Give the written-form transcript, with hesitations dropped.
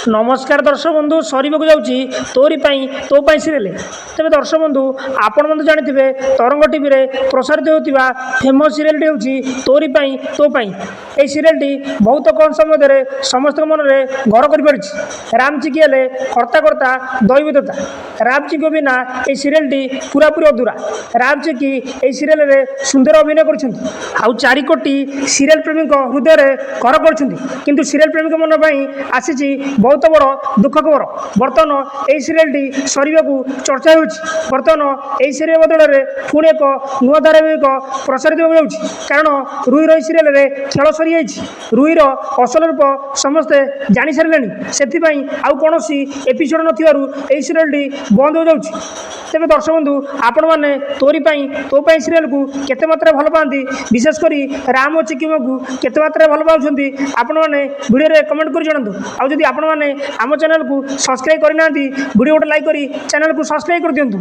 नमस्कार दर्शक बंधु सरीबा जाऊँगी तोरी तो सीरियल तेज दर्शक बंधु आपण मैंने जानी तरंग टीवी प्रसारित होता फेमस सीरियल हूँ तोरी तो यही सीरियल बहुत कम समय समस्त मन में घर कर रामची किए कर्ता कर्ता दैवदत्ता रामची को बिना ये सीरियल पूरापूरी अधूरा रामची की यही सीरियल सुंदर अभिनय कर 4 कोटी सीरियल प्रेमी हृदय घर कर सीरियल प्रेमी मन पर आसी बहुत बड़ दुख खबर बर्तमान यही सीरियल सरीबा चर्चा होर्तमान यही सीरियल बदल में पुणी एक नुआ धारावाहिक प्रसारित हो कारण रुईर सीरियल खेल सरी रुईर असल रूप समस्ते जानी सारे से आउ कौन एपिसोड नथी सीरियल बंद हो जाऊँगी तेज दर्शक बंधु आपण मैंने तोरी तो सीरियल को केते मात्रा भल पाती विशेषकर राम और चिकिम को केते मात्रा भल पाँच आपण मैंने वीडियो कमेंट कर जनातु आदि आपण मैंने आम चैनल को सब्सक्राइब करना वीडियो गोटे लाइक कर चैनल को सब्सक्राइब कर दिंतु।